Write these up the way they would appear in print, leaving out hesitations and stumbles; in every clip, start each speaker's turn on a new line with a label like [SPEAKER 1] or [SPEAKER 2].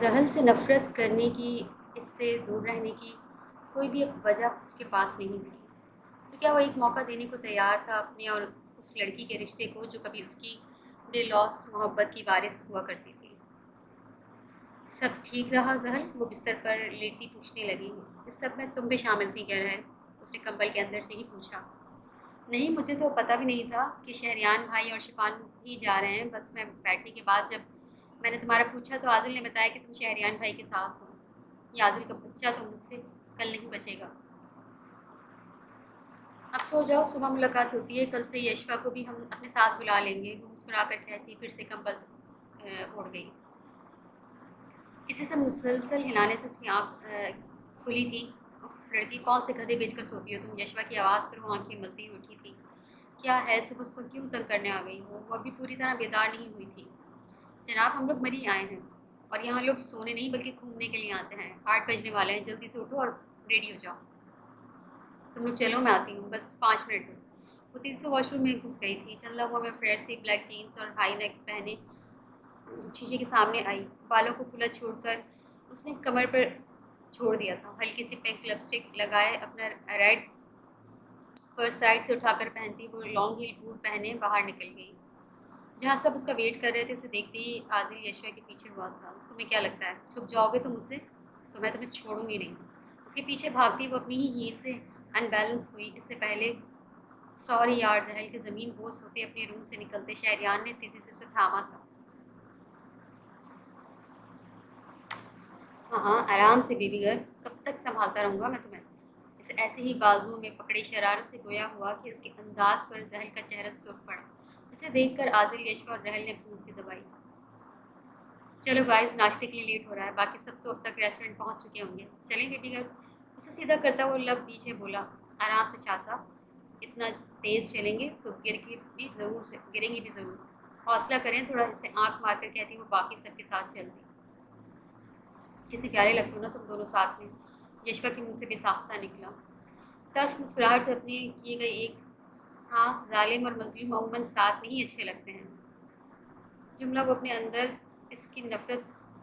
[SPEAKER 1] زحل سے نفرت کرنے کی، اس سے دور رہنے کی کوئی بھی وجہ اس کے پاس نہیں تھی، تو کیا وہ ایک موقع دینے کو تیار تھا اپنے اور اس لڑکی کے رشتے کو جو کبھی اس کی بے لوث محبت کی وارث ہوا کرتی تھی؟ سب ٹھیک رہا زحل؟ وہ بستر پر لیٹتی پوچھنے لگی۔ اس سب میں تم بھی شامل تھی کیا رحل؟ اس نے کمبل کے اندر سے ہی پوچھا۔ نہیں، مجھے تو پتہ بھی نہیں تھا کہ شہریان بھائی اور شفان ہی جا رہے ہیں۔ بس میں بیٹھنے کے بعد جب میں نے تمہارا پوچھا تو عازل نے بتایا کہ تم شہریان بھائی کے ساتھ ہو۔ یہ عازل کا بچہ تو مجھ سے کل نہیں بچے گا۔ اب سو جاؤ، صبح ملاقات ہوتی ہے۔ کل سے یشوا کو بھی ہم اپنے ساتھ بلا لیں گے، وہ مسکرا کر کہتی پھر سے کمبل اوڑھ گئی۔ کسی سے مسلسل ہلانے سے اس کی آنکھ کھلی تھی۔ اف لڑکی، کون سے گدھے بیچ کر سوتی ہو تم؟ یشوا کی آواز پر وہ آنکھیں ملتی ہوئی اٹھی تھی۔ کیا ہے، صبح صبح کیوں تنگ کرنے آ گئی ہو؟ وہ ابھی پوری طرح بیدار نہیں ہوئی تھی۔ جناب، ہم لوگ مری آئے ہیں اور یہاں لوگ سونے نہیں بلکہ گھومنے کے لیے آتے ہیں۔ 8 بجنے والے ہیں، جلدی سے اٹھو اور ریڈی ہو جاؤ۔ تم لوگ چلو، میں آتی ہوں، بس 5 منٹ میں۔ وہ تیزی سے واش روم میں گھس گئی تھی۔ چند لمحوں میں فریش سی بلیک جینس اور ہائی نیک پہنے شیشے کے سامنے آئی۔ بالوں کو کھلا چھوڑ کر اس نے کمر پر چھوڑ دیا تھا۔ ہلکی سی پنک لپسٹک لگائے اپنا ریڈ پرس سائڈ سے اٹھا کر پہنتی وہ لانگ ہیل بوٹ پہنے باہر نکل گئی۔ جہاں سب اس کا ویٹ کر رہے تھے، اسے دیکھتے ہی عادل یشوا کے پیچھے ہوا تھا۔ تمہیں کیا لگتا ہے چھپ جاؤ گے تو مجھ سے؟ تو میں تمہیں چھوڑوں گی نہیں۔ اس کے پیچھے بھاگتی وہ اپنی ہی ہیل سے ان بیلنس ہوئی۔ اس سے پہلے سوری یار زحل کے زمین بوس ہوتے اپنے روم سے نکلتے شہریان نے تیزی سے اسے تھاما تھا۔ ہاں ہاں، آرام سے بیبی گرل، کب تک سنبھالتا رہوں گا میں تمہیں؟ اسے ایسے ہی بازوؤں میں پکڑے شرارت سے گویا ہوا کہ اس کے انداز پر زحل کا چہرہ سرخ پڑا۔ اسے دیکھ کر عادل یشوا اور رحل نے اپنی ہنسی دبائی۔ چلو گائز، ناشتے کے لیے لیٹ ہو رہا ہے، باقی سب تو اب تک ریسٹورینٹ پہنچ چکے ہوں گے، چلیں بیبی گرل؟ اسے سیدھا کرتا وہ لب پیچھے بولا۔ آرام سے شاہ صاحب، اتنا تیز چلیں گے تو گریں گی بھی ضرور۔ حوصلہ کریں تھوڑا، اسے آنکھ مار کر کہتی وہ باقی سب کے ساتھ چلتی۔ کتنے پیارے لگتے ہو نا تم دونوں ساتھ میں، یشوا کے منہ سے بے ساختہ نکلا۔ تلخ مسکراہٹ سے اپنے کیے گئے ایک ہاں، ظالم اور مظلوم عموماً ساتھ میں ہی اچھے لگتے ہیں جملہ وہ اپنے اندر اس کی نفرت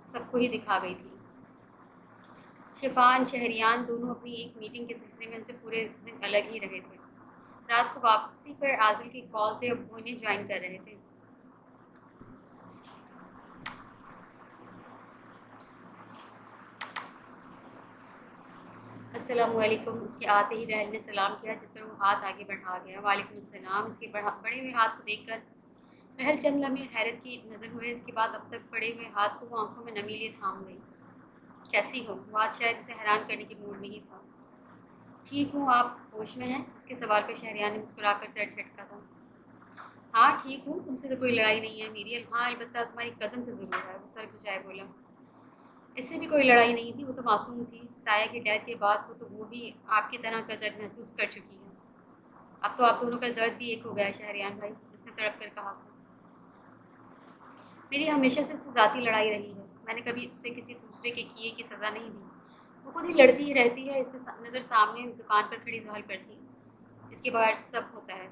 [SPEAKER 1] سب کو ہی دکھا گئی تھی۔ شفان شہریان دونوں اپنی ایک میٹنگ کے سلسلے میں ان سے پورے دن الگ ہی رہے تھے۔ رات کو واپسی پر عازل کی کال سے وہ انہیں جوائن کر رہے تھے۔ السلام علیکم، اس کے آتے ہی رحل نے سلام کیا، جس پر وہ ہاتھ آگے بڑھا گیا۔ وعلیکم السلام۔ اس کے بڑے ہوئے ہاتھ کو دیکھ کر رحل چند لمحے حیرت کی نظر ہوئے۔ اس کے بعد اب تک پڑے ہوئے ہاتھ کو وہ آنکھوں میں نمی لیے تھام گئی۔ کیسی ہو؟ وہ آج شاید اسے حیران کرنے کے موڈ میں ہی تھا۔ ٹھیک ہوں، آپ ہوش میں ہیں؟ اس کے سوال پہ شہریان نے مسکرا کر سر جھٹکا تھا۔ ہاں ٹھیک ہوں، تم سے تو کوئی لڑائی نہیں ہے میری، ہاں البتہ تمہاری قدم سے ضرور ہے۔ وہ سر کھچائے بولا۔ اس سے بھی کوئی لڑائی نہیں تھی، وہ تو معصوم تھی۔ تایا کی ڈیتھ کے بعد کو تو وہ بھی آپ کی طرح کا درد محسوس کر چکی ہے۔ اب تو آپ دونوں کا درد بھی ایک ہو گیا ہے شہریان بھائی، اس نے تڑپ کر کہا تھا۔ میری ہمیشہ سے اس سے ذاتی لڑائی رہی ہے، میں نے کبھی اس سے کسی دوسرے کے کیے کی سزا نہیں دی۔ وہ خود ہی لڑتی ہی رہتی ہے۔ اس کی نظر سامنے دکان پر کھڑی زحل پر تھی۔ اس کے بغیر سب ہوتا ہے،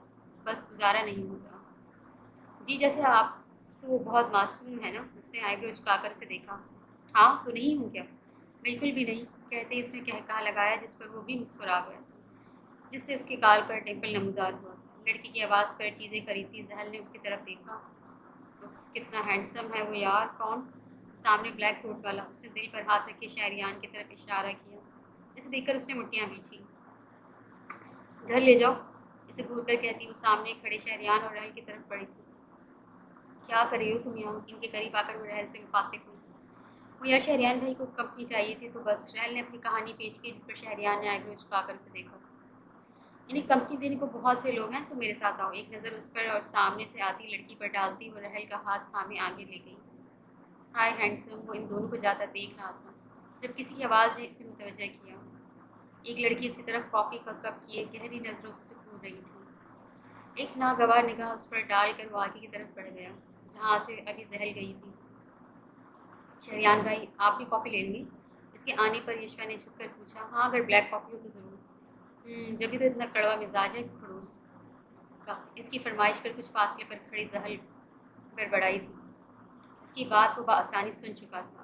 [SPEAKER 1] بس گزارا نہیں ہوتا۔ جی جیسے آپ تو بہت معصوم ہے نا؟ اس نے آئی برو جھکا کر اسے دیکھا۔ ہاں تو نہیں ہوں کیا؟ بالکل بھی نہیں، کہتے ہی اس نے کہا لگایا، جس پر وہ بھی مسکرا گیا، جس سے اس کے گال پر ڈمپل نمودار ہوا تھا۔ لڑکی کی آواز پر چیزیں خریدتی زحل نے اس کی طرف دیکھا۔ اف، کتنا ہینڈسم ہے وہ یار! کون؟ سامنے بلیک کوٹ والا۔ اس نے دل پر ہاتھ رکھے شہریان کی طرف اشارہ کیا، جسے دیکھ کر اس نے مٹیاں بھینچی۔ گھر لے جاؤ، اسے گھور کر کہتی وہ سامنے کھڑے شہریان اور رحل کی طرف بڑھی تھی۔ کیا کر رہی ہو تم یہاں؟ ان کے قریب آ کر وہ رحل سے مخاطب ہوئی۔ وہ یار شہریان بھائی کو کمپنی چاہیے تھی تو بس، رحل نے اپنی کہانی پیش کی، جس پر شہریان نے آئی برو جھکا کر اسے دیکھا۔ یعنی کمپنی دینے کو بہت سے لوگ ہیں، تم میرے ساتھ آؤ۔ ایک نظر اس پر اور سامنے سے آتی لڑکی پر ڈالتی وہ رحل کا ہاتھ تھامے آگے لے گئی۔ ہائے ہینڈسم، وہ ان دونوں کو جاتا دیکھ رہا تھا جب کسی کی آواز نے اسے متوجہ کیا۔ ایک لڑکی اس کی طرف کافی کا کپ کیے گہری نظروں سے گھور رہی تھی۔ ایک ناگوار نگاہ اس پر ڈال کر وہ آگے کی طرف بڑھ گیا، جہاں سے ابھی زحل گئی تھی۔ شہریان بھائی، آپ بھی کافی لیں گے؟ اس کے آنے پر یشوا نے جھک کر پوچھا۔ ہاں، اگر بلیک کافی ہو تو ضرور۔ جبھی تو اتنا کڑوا مزاج ہے کھڑوس کا۔ اس کی فرمائش پر کچھ فاصلے پر کھڑی زحل بڑبڑائی تھی۔ اس کی بات وہ بآسانی سن چکا تھا۔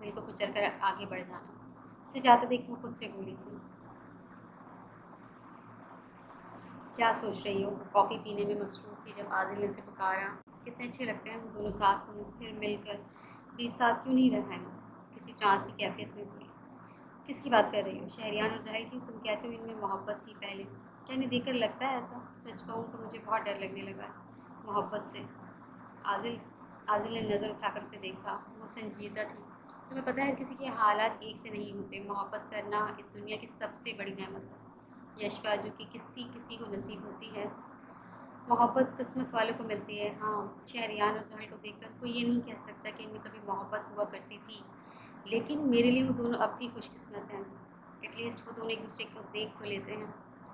[SPEAKER 1] دل کو کچل کر آگے بڑھ جانا۔ اسے جاتے دیکھ کے وہ خود سے بولی تھی، کیا سوچ رہی ہو؟ کافی پینے میں مصروف تھی جب عادل نے اسے پکارا۔ کتنے اچھے لگتے ہیں ہم دونوں ساتھ میں، پھر مل کر بھی ساتھ کیوں نہیں رہے ہیں؟ کسی ٹرانسی کیفیت میں بولی۔ کس کی بات کر رہی ہو؟ شہریان اور ظاہر کی؟ تم کہتے ہو ان میں محبت کی پہلے، کیا انہیں دیکھ کر لگتا ہے ایسا؟ سچ کہوں تو مجھے بہت ڈر لگنے لگا ہے محبت سے۔ عادل عادل نے نظر اٹھا کر اسے دیکھا، وہ سنجیدہ تھی۔ تمہیں پتہ ہے ہر کسی کے حالات ایک سے نہیں ہوتے، محبت کرنا اس دنیا کی سب سے بڑی نعمت ہے یشوا، جو کہ کسی کسی کو نصیب ہوتی ہے۔ محبت قسمت والوں کو ملتی ہے، ہاں۔ شہریان اور ظاہر کو دیکھ کر کوئی یہ نہیں کہہ سکتا کہ ان میں کبھی محبت ہوا کرتی تھی، لیکن میرے لیے وہ دونوں اب بھی خوش قسمت ہیں۔ ایٹ لیسٹ وہ دونوں ایک دوسرے کو دیکھ تو لیتے ہیں،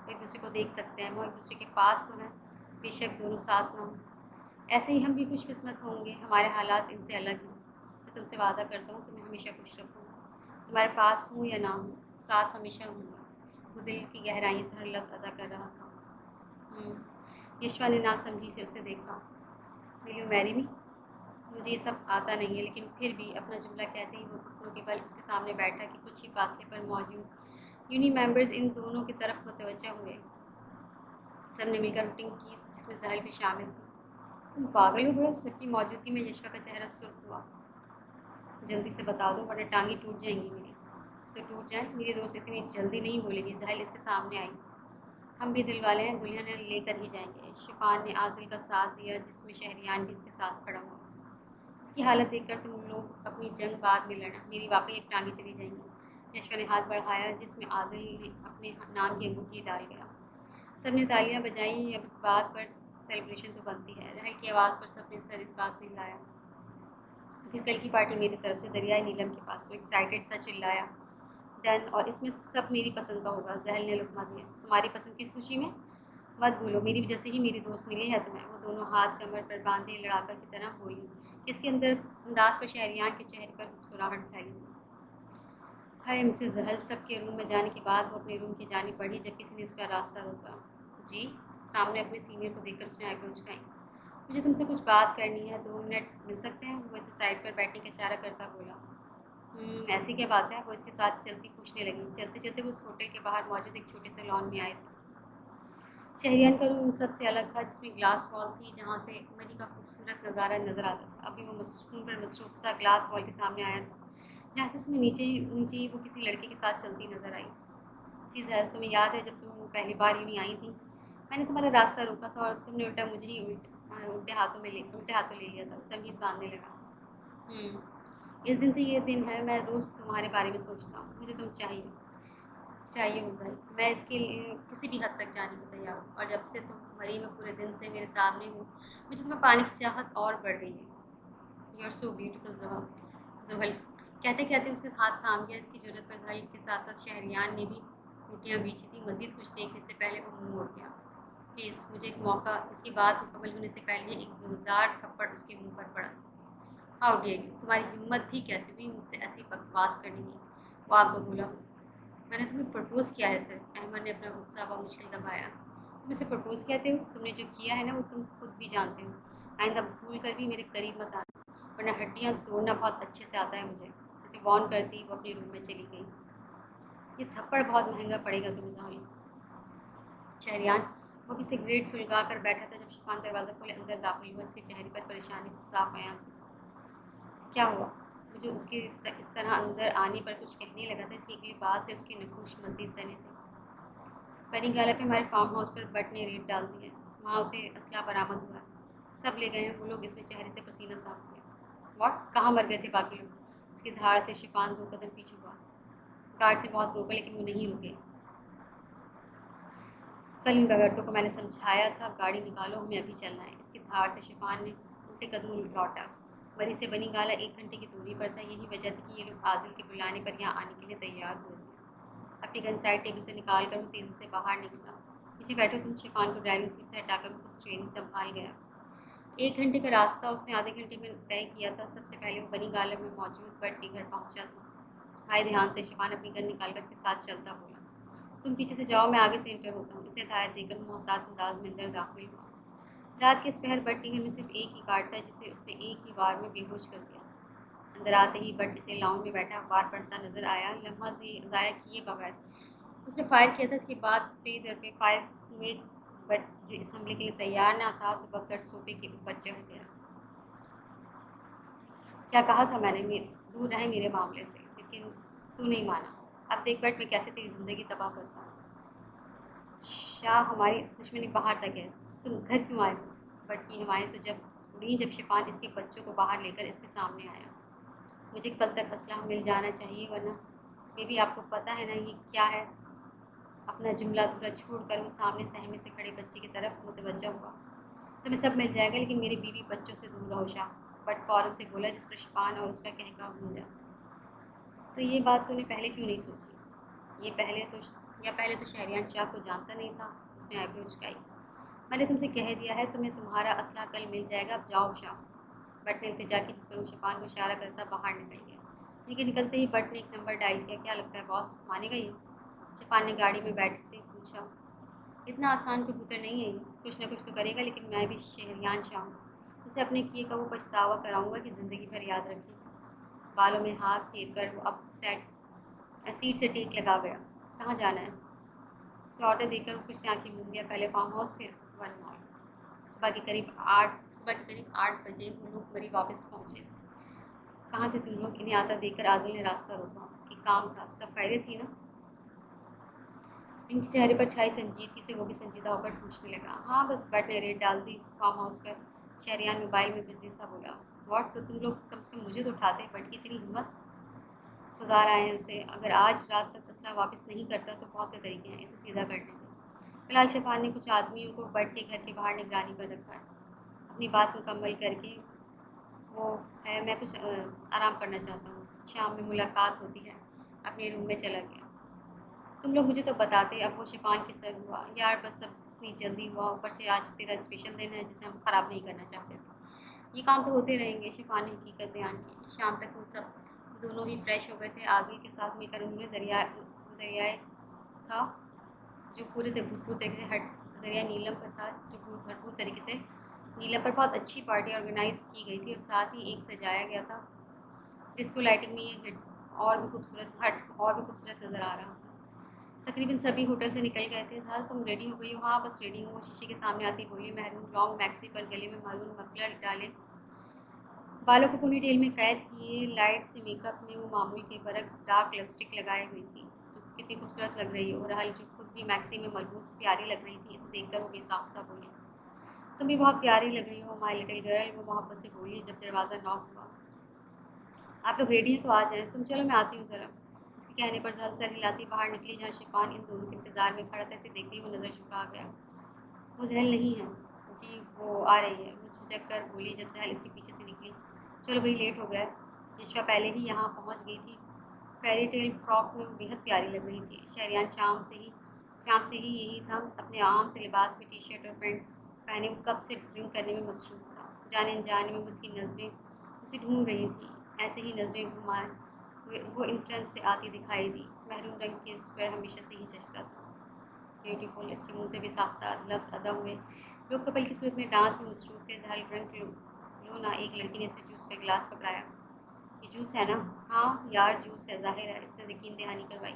[SPEAKER 1] ایک دوسرے کو دیکھ سکتے ہیں، وہ ایک دوسرے کے پاس تو ہیں، بے شک دونوں ساتھ نہ ہوں۔ ایسے ہی ہم بھی خوش قسمت ہوں گے، ہمارے حالات ان سے الگ ہیں۔ میں تم سے وعدہ کرتا ہوں تمہیں ہمیشہ خوش رکھوں گا، تمہارے پاس ہوں یا نہ ہوں، ساتھ ہمیشہ ہوں گا۔ وہ دل کی گہرائیوں سے ہر لفظ ادا کر رہا تھا۔ یشوا نے ناسمجھی سے اسے دیکھا۔ ول یو میری می؟ مجھے یہ سب آتا نہیں ہے، لیکن پھر بھی اپنا جملہ کہتے ہی وہ گھٹنوں کے بل اس کے سامنے بیٹھا کہ کچھ ہی فاصلے پر موجود یونی ممبرز ان دونوں کی طرف متوجہ ہوئے۔ سب نے مل کر روٹنگ کی جس میں ظاہر بھی شامل تھی۔ تم پاگل ہو گئے ہو؟ سب کی موجودگی میں یشوا کا چہرہ سرخ ہوا۔ جلدی سے بتا دو ورنہ ٹانگیں ٹوٹ جائیں گی میری۔ تو ٹوٹ جائیں، میری دوست اتنی جلدی نہیں بولے گی۔ ظاہر اس کے سامنے آئی۔ ہم بھی دل والے ہیں، دلہن لے کر ہی جائیں گے۔ شفان نے عازل کا ساتھ دیا جس میں شہریان بھی اس کے ساتھ کھڑا ہوا۔ اس کی حالت دیکھ کر تم لوگ اپنی جنگ بعد میں لڑنا، میری واقعی اب ٹانگیں چلی جائیں گی۔ یشوا نے ہاتھ بڑھایا جس میں عادل نے اپنے نام کی انگوٹھی ڈال گیا۔ سب نے تالیاں بجائیں، اب اس بات پر سیلیبریشن تو بنتی ہے۔ رحل کی آواز پر سب نے سر اس بات میں لایا۔ پھر کل کی پارٹی میری طرف سے دریائے نیلم کے پاس، وہ ایکسائٹیڈ سا چلایا۔ ڈن، اور اس میں سب میری پسند کا ہوگا۔ ذہل نے لقمہ دیا۔ تمہاری پسند کی خوشی میں؟ مت بھولو میری وجہ سے ہی میری دوست ملی ہے تمہیں۔ وہ دونوں ہاتھ کمر پر باندھے لڑاکا کی طرح بولی، اس کے انداز پر شہریان کے چہرے پر مسکراہٹ پھیلی۔ ہائے مسز زحل۔ سب کے روم میں جانے کے بعد وہ اپنے روم کی جانب بڑھی جب کسی نے اس کا راستہ روکا۔ جی؟ سامنے اپنے سینئر کو دیکھ کر اس نے آئی برو جھکائیں۔ مجھے تم سے کچھ بات کرنی ہے، 2 منٹ مل سکتے ہیں؟ وہ اسے سائڈ پر بیٹھنے کا اشارہ کرتا بولا۔ ایسی کیا بات ہے؟ وہ اس کے ساتھ چلتی پوچھنے لگی۔ چلتے چلتے وہ اس ہوٹل کے باہر موجود ایک چھوٹے سے لان میں آئے تھے۔ شہریان کا روم ان سب سے الگ تھا، جس میں گلاس وال تھی جہاں سے منی کا خوبصورت نظارہ نظر آتا تھا۔ ابھی وہ فون پر مصروف سا گلاس وال کے سامنے آیا تھا جہاں سے اس نے نیچے ہی وہ کسی لڑکے کے ساتھ چلتی نظر آئی۔ سی زحل، تمہیں یاد ہے جب تم پہلی بار یونی آئی تھی، میں نے تمہارا راستہ روکا تھا اور تم نے الٹا مجھے ہی الٹے ہاتھوں لے لیا تھا۔ تمہید باندھنے لگا۔ اس دن سے یہ دن ہے، میں روز تمہارے بارے میں سوچتا ہوں۔ مجھے تم چاہیے ہو ظاہر، میں اس کے لیے کسی بھی حد تک جانے کو تیار ہوں، اور جب سے تم مری میں پورے دن سے میرے سامنے ہو، مجھے تمہیں پانے کی چاہت اور بڑھ رہی ہے۔ یو آر سو بیوٹیفل زحل۔ کہتے کہتے اس کے ہاتھ تھام گیا۔ اس کی جرت پر ظاہر کے ساتھ ساتھ شہریان نے بھی روٹیاں بیچی تھیں۔ مزید کچھ دیکھنے سے پہلے وہ منہ موڑ گیا۔ پلیز مجھے ایک موقع۔ اس کی بات مکمل ہونے سے پہلے ایک زوردار تھپڑ اس کے منہ پر پڑا۔ ہاؤ ڈیئر یو، تمہاری ہمت بھی کیسے ہوئی مجھ سے ایسی بکواس کرنے کی؟ وہ آگ ببولا۔ میں نے تمہیں پرپوز کیا ہے سر۔ احمد نے اپنا غصہ و مشکل دبایا۔ تم اسے پرپوز کہتے ہو؟ تم نے جو کیا ہے نا وہ تم خود بھی جانتے ہو۔ آئندہ بھول کر بھی میرے قریب مت آنا، ورنہ ہڈیاں توڑنا بہت اچھے سے آتا ہے مجھے۔ اسے وارن کرتی وہ اپنے روم میں چلی گئی۔ یہ تھپڑ بہت مہنگا پڑے گا تمہیں ظاہر۔ شہریان، وہ بھی سگریٹ سلگا کر بیٹھا تھا جب شفان دروازہ کھولے اندر داخل ہوا۔ اس کے چہرے پر پریشانی صاف عیاں تھی۔ کیا ہوا؟ مجھے اس کے اس طرح اندر آنے پر کچھ کہنے لگا تھا۔ اس کی اگلی بات سے اس کے نقوش مزید تنے تھے۔ بنی گالا پہ ہمارے فارم ہاؤس پر بٹ نے ریڈ ڈال دی ہے، وہاں اسے اسلحہ برآمد ہوا ہے۔ سب لے گئے ہیں وہ لوگ۔ اس نے چہرے سے پسینہ صاف کیا۔ واٹ؟ کہاں مر گئے تھے باقی لوگ؟ اس کی دھاڑ سے شفان 2 قدم پیچھے ہوا۔ گارڈ سے بہت روکا لیکن وہ نہیں رکے۔ کل ان بغیرتوں کو میں نے سمجھایا تھا، گاڑی نکالو، ہمیں ابھی چلنا ہے۔ اس کی دھاڑ سے شفان نے الٹے قدموں لوٹا۔ مری سے بنی گالا 1 گھنٹے کی دوری پر تھا۔ یہی وجہ تھی کہ یہ لوگ عازل کے بلانے پر یہاں آنے کے لیے تیار ہوئے تھے۔ اپنی گن سائڈ ٹیبل سے نکال کر وہ تیزی سے باہر نکلا۔ پیچھے بیٹھو تم۔ شفان کو ڈرائیونگ سیٹ سے ہٹا کر وہ خود اسٹیئرنگ سنبھال گیا۔ 1 گھنٹے کا راستہ اس نے آدھے گھنٹے میں طے کیا تھا۔ سب سے پہلے وہ بنی گالا میں موجود بٹ کے گھر پہنچا تھا۔ بھائی دھیان سے، شفان اپنی گن نکال کر کے ساتھ چلتا بولا۔ تم پیچھے سے جاؤ، میں آگے سے انٹر ہوتا ہوں۔ اسے ہدایت دے کر وہ محتاط انداز میں اندر داخل ہوا۔ رات کے اس پہر بٹ کے گھر میں صرف ایک ہی کارڈ تھا جسے اس نے ایک ہی بار میں بے ہوش کر دیا۔ اندر آتے ہی بٹ اسے لاؤنج میں بیٹھا اخبار پڑھتا نظر آیا۔ لمحہ سے ضائع کیے بغیر اس نے فائر کیا تھا۔ اس کے بعد پہ در پہ فائر ہوئے، بٹ جو اس حملے کے لیے تیار نہ تھا تو بکر صوفے کے اوپر چڑھ گیا۔ کیا کہا تھا میں نے، دور رہے میرے معاملے سے، لیکن تو نہیں مانا۔ اب دیکھ بٹ میں کیسے تیری زندگی تباہ کرتا ہوں۔ شاہ ہماری دشمنی باہر تک ہے، تم گھر کیوں آئے ہو؟ بٹ کی ہوائیں تو جب اڑیں جب شفان اس کے بچوں کو باہر لے کر اس کے سامنے آیا۔ مجھے کل تک اسلحہ مل جانا چاہیے، ورنہ میں بھی آپ کو پتہ ہے نا یہ کیا ہے۔ اپنا جملہ دورہ چھوڑ کر وہ سامنے سہمے سے کھڑے بچے کی طرف متوجہ ہوا۔ تمہیں سب مل جائے گا لیکن میری بیوی بچوں سے دور رہو شاہ، بٹ فوراً سے بولا، جس پر شفان اور اس کا کہکا گونجا۔ تو یہ بات تو نے پہلے کیوں نہیں سوچی؟ پہلے تو شہریان شاہ کو جانتا نہیں تھا؟ اس نے آئیبرو چکائی۔ میں نے تم سے کہہ دیا ہے تمہیں تمہارا اسلحہ کل مل جائے گا، اب جاؤ شاہ۔ بٹ نے التجا کی، جس پر وہ شفان کو اشارہ کرتا باہر نکل گیا۔ لیکن نکلتے ہی بٹ نے ایک نمبر ڈائل کیا۔ کیا لگتا ہے باس، مانے گا یہ؟ شفان نے گاڑی میں بیٹھتے پوچھا۔ اتنا آسان کبوتر نہیں ہے یہ، کچھ نہ کچھ تو کرے گا، لیکن میں بھی شہریان شاہ ہوں، اسے اپنے کیے کا وہ پچھتاوا کراؤں گا کہ زندگی بھر یاد رکھے۔ بالوں میں ہاتھ پھیر کر وہ اب سیٹ سے ٹیک لگا گیا۔ کہاں جانا ہے؟ اسے آرڈر دے کر وہ پھر سے آنکھیں موند گیا، پہلے فارم ہاؤس پھر ون مال۔ صبح کے قریب 8 بجے وہ لوگ مری واپس پہنچے۔ کہاں تھے تم لوگ؟ انہیں آتا دیکھ کر عادل نے راستہ روکا۔ ایک کام تھا، سب خیریت تھی نا؟ ان کے چہرے پر چھائی سنجیدگی سے وہ بھی سنجیدہ ہو کر پوچھنے لگا۔ ہاں بس، بٹ نے ریٹ ڈال دی فارم ہاؤس پر۔ شہریان موبائل میں بزی سا بولا۔ واٹ، تو تم لوگ کم سے کم مجھے تو اٹھاتے، بٹ کی اتنی ہمت؟ سدھار آئے ہیں اسے، اگر آج رات تک اسلحہ واپس نہیں کرتا تو بہت سے طریقے ہیں اسے سیدھا کرنے کے۔ فی الحال شفان نے کچھ آدمیوں کو بٹ کے گھر کے باہر نگرانی پر رکھا ہے۔ اپنی بات مکمل کر کے وہ ہے، میں کچھ آرام کرنا چاہتا ہوں، شام میں ملاقات ہوتی ہے۔ اپنے روم میں چلا گیا۔ تم لوگ مجھے تو بتاتے۔ اب وہ شفان کے سر ہوا۔ یار بس سب اتنی جلدی ہوا، اوپر سے آج تیرا اسپیشل دن ہے جسے ہم خراب نہیں کرنا چاہتے تھے۔ یہ کام تو ہوتے رہیں گے، شفان نے حقیقت بیان کی۔ شام تک وہ سب دونوں ہی فریش ہو گئے تھے۔ عادل کے ساتھ مل کر انہوں نے دریائے تھا جو پورے بھرپور طریقے سے دریا نیلم پر تھا جو بھرپور طریقے سے نیلم پر بہت اچھی پارٹی آرگنائز کی گئی تھی، اور ساتھ ہی ایک سجایا گیا تھا ڈسکو لائٹنگ میں یہ ہٹ اور بھی خوبصورت نظر آ رہا تھا۔ تقریباً سبھی ہوٹل سے نکل گئے تھے۔ حال تم ریڈی ہو گئی ہو؟ ہاں بس ریڈی ہوں، وہ شیشے کے سامنے آتی بولی۔ محرون لانگ میکسی پر گلے میں محرون مفلر ڈالے، بالوں کو پونی ٹیل میں قید کیے، لائٹ سے میک اپ میں وہ معمول کے برعکس ڈارک لپسٹک لگائے ہوئی تھی جو کتنی خوبصورت لگ رہی ہو۔ رحل جو خود بھی میکسی میں ملبوس پیاری لگ رہی تھی، اسے دیکھ کر وہ بے ساختہ بولی۔ تم بھی بہت پیاری لگ رہی ہو مائی لٹل گرل، وہ محبت سے بولی جب دروازہ ناک ہوا۔ آپ لوگ ریڈی ہیں تو آ جائیں، تم چلو میں آتی ہوں ذرا۔ اس کے کہنے پر زل سر ہلاتی باہر نکلی، جہاں شفان ان دونوں کے انتظار میں کھڑا تھا۔ اسے دیکھتے ہی وہ نظر جھکا گیا۔ وہ زحل نہیں ہے؟ جی وہ آ رہی ہے، وہ جھجک کر بولی جب زحل اس کے پیچھے سے نکلی۔ چلو بھائی لیٹ ہو گیا۔ یشوا پہلے ہی یہاں پہنچ گئی تھی، فیری ٹیل فراک میں وہ بےحد پیاری لگ رہی تھی۔ شہریان شام سے ہی یہی تھا، اپنے عام سے لباس میں ٹی شرٹ اور پینٹ پہنے وہ کب سے ڈرنک کرنے میں مصروف تھا۔ جانے انجانے میں اس کی نظریں اسے ڈھونڈ رہی تھیں، ایسے ہی نظریں گھمائے وہ انٹرنس سے آتی دکھائی دی۔ میرون رنگ کے اسکوئر ہمیشہ سے ہی جچتا تھا۔ بیوٹیفل، اس کے منہ سے بے ساختہ لفظ ادا ہوئے۔ لوگ کپل کی صورت میں ڈانس میں مصروف تھے۔ زحل ڈرنک لو نا، ایک لڑکی نے اسے جوس کا گلاس پکڑایا۔ یہ جوس ہے نا؟ ہاں یار جوس ہے، ظاہر ہے، اس نے یقین دہانی کروائی۔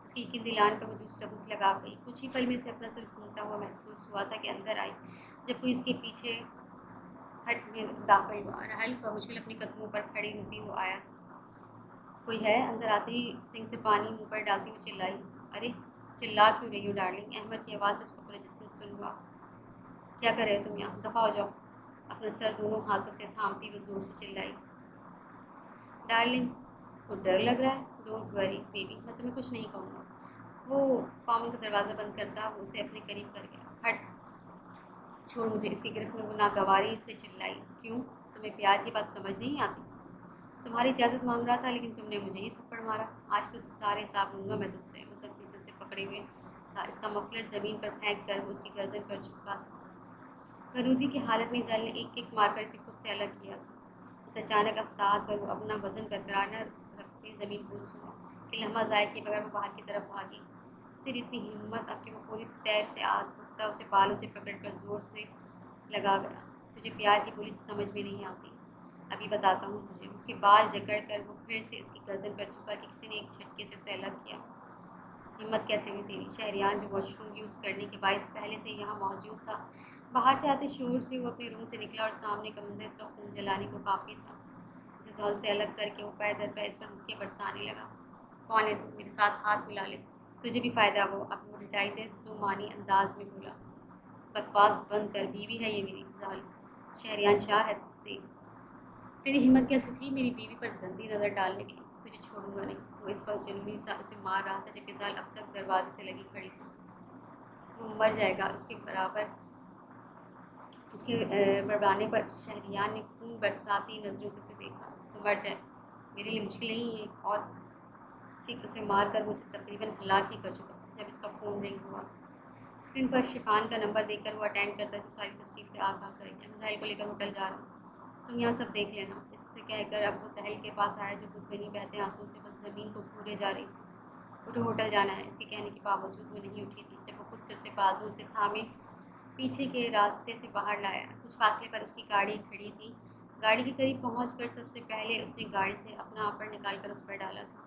[SPEAKER 1] اس کی یقین دلان پر وہ جوس لبوں سے لگا گئی۔ کچھ ہی پل میں اسے اپنا سر گھومتا ہوا محسوس ہوا تھا کہ اندر آئی، جب کوئی اس کے پیچھے ہٹ میں داخل ہوا۔ رحل بمشکل اپنے قدموں پر کھڑی ہوتی وہ آیا۔ کوئی ہے؟ اندر آتے ہی سنک سے پانی منہ پر ڈالتی وہ چلائی۔ ارے چلا کیوں رہی ہو ڈارلنگ؟ احمد کی آواز سے اس کو پورا جسم سن ہوا۔ کیا کر رہے ہو تم یہاں؟ دفعہ ہو جاؤ۔ اپنا سر دونوں ہاتھوں سے تھامتی ہوئی زور سے چلائی۔ ڈارلنگ کو ڈر لگ رہا ہے؟ ڈونٹ وری بیبی، میں تمہیں کچھ نہیں کہوں گا۔ وہ کامن کا دروازہ بند کرتا وہ اسے اپنے قریب کر گیا۔ ہٹ چھوڑ مجھے، اس کی گرفت میں وہ ناگواری سے چلائی۔ کیوں؟ تمہیں پیار کی بات سمجھ نہیں آتی؟ تمہاری اجازت مانگ رہا تھا لیکن تم نے مجھے ہی تھپڑ مارا۔ آج تو سارے حساب لوں گا میں تجھ سے۔ وہ سختی سے اسے پکڑے ہوئے تھا، اس کا مفلر زمین پر پھینک کر وہ اس کی گردن پر جھکا تھا۔ غنودی کی حالت میں زحل نے ایک کک مار کر اسے خود سے الگ کیا تھا۔ اس اچانک افتاد پر وہ اپنا وزن برقرار نہ رکھتے زمین بوس ہوا کہ لمحہ ضائع کیے بغیر وہ باہر کی طرف بھاگی۔ تیری اتنی ہمت! اب کہ وہ پوری تیر سے اٹھتا اسے بالوں سے پکڑ کر زور سے لگا گیا۔ تجھے پیار کی پولیس سمجھ میں نہیں آتی؟ ابھی بتاتا ہوں تجھے۔ اس کے بال جکڑ کر وہ پھر سے اس کی گردن پر جھکا کہ کسی نے ایک جھٹکے سے اسے الگ کیا۔ ہمت کیسے ہوئی تیری؟ شہریان جو واش روم یوز کرنے کے باعث پہلے سے یہاں موجود تھا، باہر سے آتے شور سے وہ اپنے روم سے نکلا اور سامنے کا منظر اس کا خون جلانے کو کافی تھا۔ اسے زال سے الگ کر کے وہ پے در پے اس پر مکے برسانے لگا۔ کون ہے تو؟ میرے ساتھ ہاتھ ملا لے، تجھے بھی فائدہ ہو، اپنی ڈٹائی سے زمانی انداز میں بولا۔ بکواس بند کر، بیوی ہے یہ میری زال۔ شہریان شاہ ہے تیری ہمت کیا سکھی میری بیوی پر گندی نظر ڈالنے کی؟ تجھے چھوڑوں گا نہیں۔ وہ اس وقت جنونی سا اسے مار رہا تھا جبکہ زال اب تک دروازے سے لگی کھڑی تھی۔ وہ مر جائے گا۔ اس کے بڑبڑانے پر شہریان نے خون برساتی نظروں سے اسے دیکھا۔ تو مر جائے، میرے لیے مشکل نہیں ہے، اور کہ اسے مار کر وہ اسے تقریباً ہلاک ہی کر چکا تھا جب اس کا فون رنگ ہوا۔ اسکرین پر شفان کا نمبر دیکھ کر وہ اٹینڈ کرتا اسے ساری تفصیل سے آگاہ کر گیا۔ میں ساحل کو لے کر ہوٹل جا رہا ہوں، تم یہاں سب دیکھ لینا۔ اس سے کہہ کر اب وہ ساحل کے پاس آیا جو بت بنی بہتے آنسوؤں سے بس زمین کو گھورے جا رہی تھی۔ اٹھو، ہوٹل جانا ہے۔ اس کے کہنے کے باوجود وہ نہیں اٹھی تھی جب وہ خود سے اسے بازو سے تھامے پیچھے کے راستے سے باہر لایا۔ کچھ فاصلے پر اس کی گاڑی کھڑی تھی۔ گاڑی کے قریب پہنچ کر سب سے پہلے اس نے گاڑی سے اپنا آپر نکال کر اس پر ڈالا تھا۔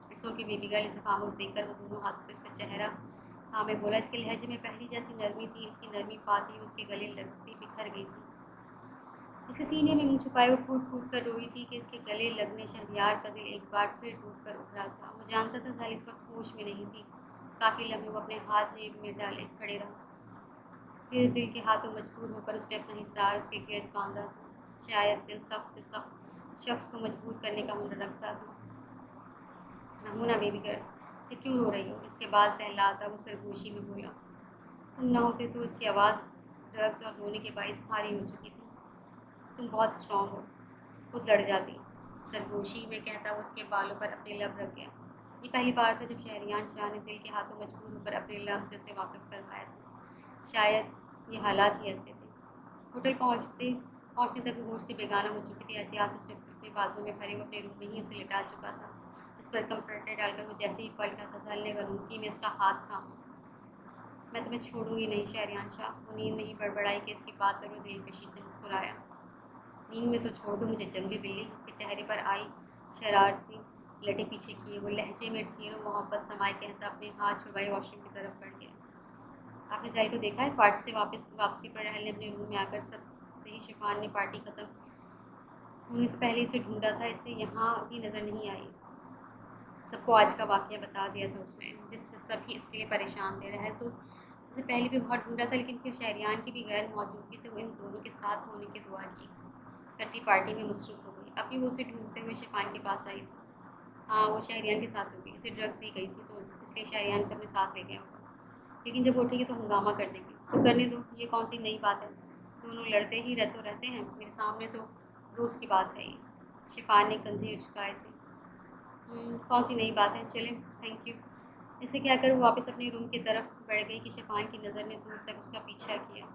[SPEAKER 1] It's okay baby girl. اسے خاموش دیکھ کر وہ دونوں ہاتھوں سے اس کا چہرہ تھامے بولا۔ اس کے لہجے میں پہلی جیسی نرمی تھی۔ اس کی نرمی پاتی ہی اس کے گلے لگتی بکھر گئی تھی۔ اس کے سینے میں منہ چھپائے وہ پھوٹ پھوٹ کر روئی تھی کہ اس کے گلے لگنے شہریار کا دل ایک بار پھر ڈوب کر ابھرا تھا۔ وہ جانتا تھا زال اس وقت ہوش میں نہیں تھی۔ کافی لمحے وہ اپنے ہاتھ جیب میں ڈالے کھڑے رہا، پھر دل کے ہاتھوں مجبور ہو کر اس نے اپنا حصار اس کے گرد باندھا تھا۔ شاید دل سخت سے سخت شخص کو مجبور کرنے کا ہنر رکھتا تھا۔ نہ ہونا بیبی گرل، کہ کیوں رو رہی ہو؟ اس کے بال سہلاتا وہ سرگوشی میں بولا۔ تم نہ ہوتے تو اس کی آواز ڈرگز اور رونے کے باعث بھاری ہو چکی تھی۔ تم بہت اسٹرانگ ہو، خود لڑ جاتی، سرگوشی میں کہتا وہ اس کے بالوں پر اپنے لب رکھ گیا۔ یہ پہلی بار تھا جب شہریان شاہ نے دل کے ہاتھوں مجبور ہو کر اپنے لب سے اسے واقف کروایا تھا۔ شاید یہ حالات ہی ایسے تھے۔ ہوٹل پہنچنے تک وہ ہوش سے بیگانہ ہو چکی تھی۔ احتیاط اس نے اپنے بازو میں بھرے وہ اپنے روم میں ہی اسے لٹا چکا تھا۔ اس پر کمفرٹر ڈال کر وہ جیسے ہی پلٹا تھا زال نے غنودگی میں اس کا ہاتھ تھاما۔ میں تمہیں چھوڑوں گی نہیں شہریان شاہ۔ وہ نیند نہیں بڑبڑائی کہ اس کی بات پر وہ دلکشی سے مسکرایا۔ نیند میں تو چھوڑ دو مجھے جنگلی بلی۔ اس کے چہرے پر آئی شرارتی لٹے پیچھے کیے وہ لہجے میں ڈھیروں محبت سمائے کہتا اپنے ہاتھ چھڑوائے واش روم کی طرف بڑھ گیا۔ آپ نے ساحل کو دیکھا ہے؟ پارٹی سے واپسی پر رحل نے اپنے روم میں آ کر سب سے ہی شفان نے پارٹی ختم ہونے سے پہلے اسے ڈھونڈا تھا، اسے یہاں بھی نظر نہیں آئی۔ سب کو آج کا واقعہ بتا دیا تھا اس نے، جس سے سبھی اس کے لیے پریشان تھے۔ رحل تو اسے پہلے بھی بہت ڈھونڈا تھا، لیکن پھر شہریان کی بھی غیر موجودگی سے وہ ان دونوں کے ساتھ ہونے کی دعا کی کرتی پارٹی میں مصروف ہو گئی۔ ابھی وہ اسے ڈھونڈتے ہوئے شفان کے پاس آئی تھی۔ ہاں، وہ شہریان کے ساتھ ہوگی، اسے ڈرگز دی گئی تھی تو اس لیے شہریان اسے اپنے ساتھ لے گیا ہوگا، لیکن جب وہ اٹھے گی تو ہنگامہ کر دے گی۔ تو کرنے دو، یہ کون سی نئی بات ہے؟ دونوں لڑتے ہی رہتے ہیں، میرے سامنے تو روز کی بات ہے یہ۔ شفان نے کندھے اچکائے تھے۔ کون سی نئی بات ہے؟ چلیں، تھینک یو۔ اسے کہہ کر وہ واپس اپنے روم کی طرف بڑھ گئی کہ شفان کی نظر نے دور تک اس کا پیچھا کیا۔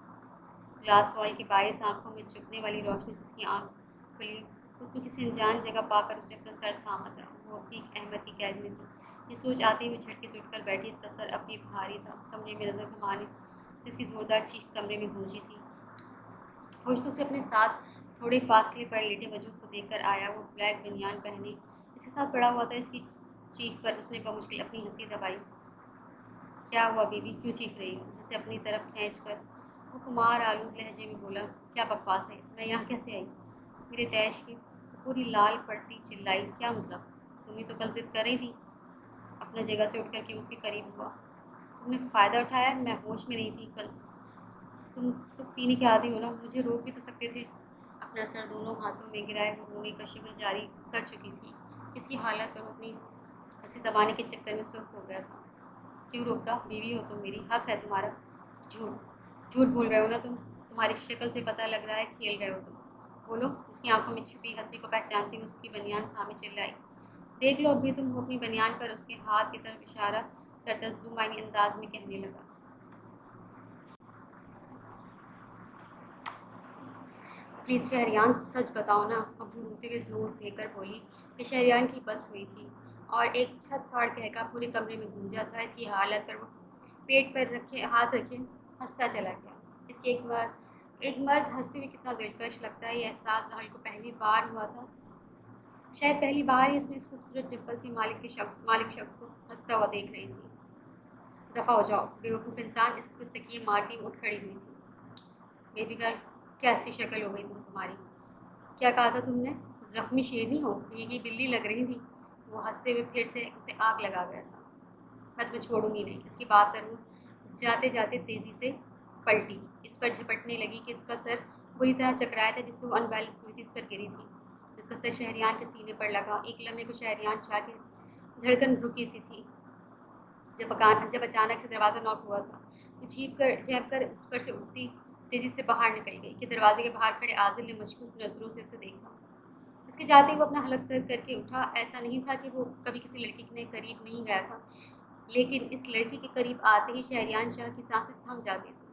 [SPEAKER 1] گلاس وال کے باعث آنکھوں میں چبھنے والی روشنی سے اس کی آنکھ کھلی۔ خود کو کسی انجان جگہ پا کر اس نے اپنا سر تھاما تھا۔ وہ اب بھی احمد کی قید میں تھی۔ یہ سوچ آتے ہی وہ جھٹکے سے اٹھ کر بیٹھی۔ اس کا سر اب بھی بھاری تھا۔ کمرے میں نظر گھمانے سے اس کی زوردار چیخ کمرے میں گونجی تھی۔ ہوش تو اسے اپنے ساتھ تھوڑے فاصلے پر لیٹے وجود کو دیکھ کر آیا۔ وہ بلیک بنیان پہنے اس کے ساتھ پڑا ہوا تھا۔ اس کی چیخ پر اس نے بمشکل اپنی ہنسی دبائی۔ کیا ہوا بیبی، کیوں چیخ رہی ہو؟ اسے اپنی طرف کھینچ کر وہ خمار آلود لہجے میں بولا۔ کیا بکواس ہے، میں یہاں کیسے آئی؟ میرے تیش کی پوری لال پڑتی چلائی۔ کیا مطلب؟ تم ہی تو کل ضد کر رہی تھی۔ اپنا جگہ سے اٹھ کر کے اس کے قریب ہوا۔ تم نے فائدہ اٹھایا، میں ہوش میں نہیں تھی کل۔ تم تو پینے کے عادی ہو نا، مجھے روک بھی تو سکتے تھے۔ اپنا سر دونوں ہاتھوں میں گرائے وہ رونے کا شکل جاری کر چکی تھی۔ اس کی حالت اور اپنی ہنسی دبانے کے چکر میں سرخ ہو گیا تھا۔ کیوں روکتا؟ بیوی ہو تم میری، حق ہے تمہارا۔ جھوٹ بول رہے ہو نا تم، تمہاری شکل سے پتہ لگ رہا ہے کھیل رہے ہو تم۔ بولو۔ اس کی آنکھوں میں چھپی ہنسی کو پہچانتی ہوئی اس کی بنیان تھامے چلائی۔ دیکھ لو اب بھی تم۔ وہ اپنی بنیان پر اس کے ہاتھ کی طرف اشارہ کرتا زمانی انداز میں کہنے لگا۔ پلیز شہریان، سچ بتاؤ نا۔ اب وہ روتے ہوئے زور دے کر بولی کہ شہریان کی بس ہوئی تھی اور ایک چھت پھاڑ کہکا پورے کمرے میں گونجا تھا۔ اس کی حالت پر وہ پیٹ پر ہاتھ رکھے ہنستا چلا گیا۔ اس کی ایک بار ایک مرد ہنستے ہوئے کتنا دلکش لگتا ہے، یہ احساس زحل کو پہلی بار ہوا تھا۔ شاید پہلی بار ہی اس نے اس خوبصورت ڈمپل سی مالک شخص کو ہنستا ہوا دیکھ رہی تھی۔ دفع ہو جاؤ بیوقوف انسان، اس کو تکیے مارتی اٹھ کھڑی ہوئی تھی۔ بیبی گرل، کیسی شکل ہو گئی تمہاری؟ کیا کہا تھا تم نے؟ زخمی شیرنی ہو، بھیگی بلی لگ رہی تھی۔ وہ ہنستے ہوئے پھر سے اسے آگ لگا گیا تھا۔ میں تمہیں چھوڑوں گی نہیں، اس کی بات کروں جاتے جاتے تیزی سے پلٹی، اس پر جھپٹنے لگی کہ اس کا سر بری طرح چکرایا تھا، جس سے وہ ان بیلنس ہوئی تھی، اس پر گری تھی۔ اس کا سر شہریان کے سینے پر لگا۔ ایک لمحے کو شہریان شاہ کی دھڑکن رکی سی تھی، جب اچانک سے دروازہ ناک ہوا تھا۔ وہ جھیپ کر اس پر سے اٹھتی تیزی سے باہر نکل گئی کہ دروازے کے باہر کھڑے عادل نے مشکوک نظروں سے اسے دیکھا۔ اس کے جاتے ہی وہ اپنا حلق تر کر کے اٹھا۔ ایسا نہیں تھا کہ وہ کبھی کسی لڑکی کے قریب نہیں گیا تھا، لیکن اس لڑکی کے قریب آتے ہی شہریان شاہ کی سانسیں تھم جاتی تھیں۔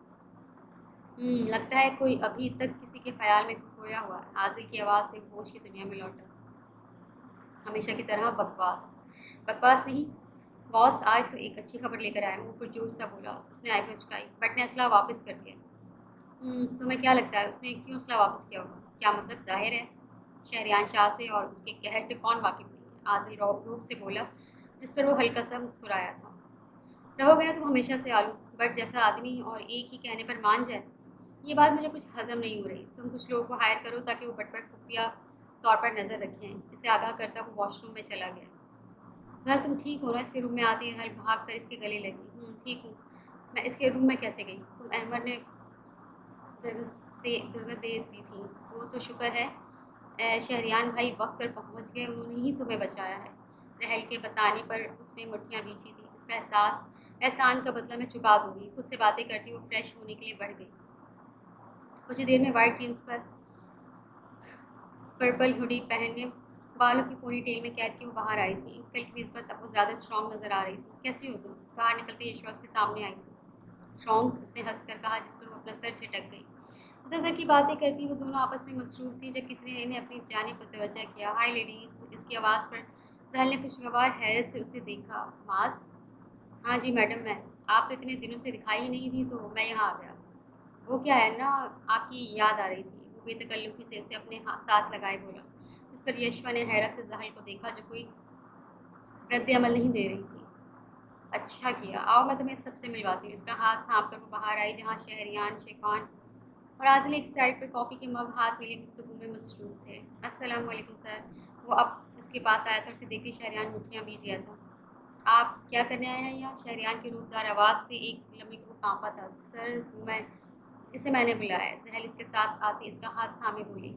[SPEAKER 1] لگتا ہے کوئی ابھی تک کسی کے خیال میں کھویا ہوا ہے۔ عادل کی آواز سے ہوش کی دنیا میں لوٹا۔ ہمیشہ کی طرح بکواس نہیں باس، آج تو ایک اچھی خبر لے کر آیا ہوں، پرجوش سا بولا۔ اس نے آئیبرو چکائی۔ بٹ نے اسلحہ واپس کر دیا۔ تمہیں کیا لگتا ہے اس نے کیوں اسلحہ واپس کیا ہوگا؟ کیا مطلب؟ ظاہر ہے شہریان شاہ سے اور اس کے قہر سے کون واقف نہیں ہے، عادل روب سے بولا، جس پر وہ ہلکا سا مسکرایا تھا۔ رہو گے نا تم ہمیشہ سے آلو بٹ جیسا آدمی، اور ایک ہی کہنے پر مان جائے؟ یہ بات مجھے کچھ ہضم نہیں ہو رہی۔ تم کچھ لوگوں کو ہائر کرو تاکہ وہ بٹ پر خفیہ طور پر نظر رکھیں۔ اسے آگاہ کرتا وہ واش روم میں چلا گیا۔ ذرا تم ٹھیک ہو نا؟ اس کے روم میں آتی ہل بھاگ کر اس کے گلے لگی۔ ٹھیک ہوں۔ میں اس کے روم میں کیسے گئی؟ تم احمد نے درگت دے دی تھی۔ وہ تو شکر ہے شہریان بھائی وقت پر پہنچ گئے، انہوں نے ہی تمہیں بچایا ہے۔ رحل کے بتانے پر اس نے مٹھیاں بیچی تھی۔ اس کا احسان کا بدلہ میں چکا دوں گی۔ خود سے باتیں کرتی وہ فریش ہونے کے لیے بڑھ گئی۔ کچھ دیر میں وائٹ جینس پر پرپل ہوڈی پہننے، بالوں کی پونی ٹیل میں قید کی وہ باہر آئی تھی۔ کل کی نسبت اب وہ زیادہ اسٹرانگ نظر آ رہی تھی۔ کیسی ہو تم؟ باہر نکلتے یشوا اس کے سامنے آئی تھی۔ اسٹرانگ؟ اس نے ہنس کر کہا، جس پر وہ اپنا سر جھٹک گئی۔ ادھر ادھر کی باتیں کرتی وہ دونوں آپس میں مصروف تھیں جب کسی نے انہیں اپنی جانب متوجہ کیا۔ High ladies! اس کی آواز پر ذہل نے خوشگوار حیرت سے اسے دیکھا۔ ماس؟ ہاں جی میڈم، میں آپ تو اتنے دنوں سے دکھائی ہی نہیں تھی تو میں یہاں آ گیا۔ وہ کیا ہے نا، آپ کی یاد آ رہی تھی، وہ بے تکلفی سے اسے اپنے ساتھ لگائے بولا۔ اس پر یشوا نے حیرت سے ذہل کو دیکھا جو کوئی رد عمل نہیں دے رہی تھی۔ اچھا کیا، آؤ میں تمہیں سب سے ملواتی ہوں۔ اس کا ہاتھ تھام کر وہ باہر آئی جہاں شہریان، شیخان اور عادل ایک سائڈ پر کافی کے مگ ہاتھ میں لیے گفتگو میں مصروف تھے۔ السلام علیکم سر۔ وہ اب اس کے پاس آیا تھا اور اسے دیکھتے شہریان مٹھیاں بیچ گیا تھا۔ آپ کیا کرنے آئے ہیں یہاں؟ شہریان کی روپ دار آواز سے ایک لمحے کو وہ کانپا تھا۔ سر اسے میں نے بلایا ہے۔ ذہل اس کے ساتھ آتی اس کا ہاتھ تھامے بولی۔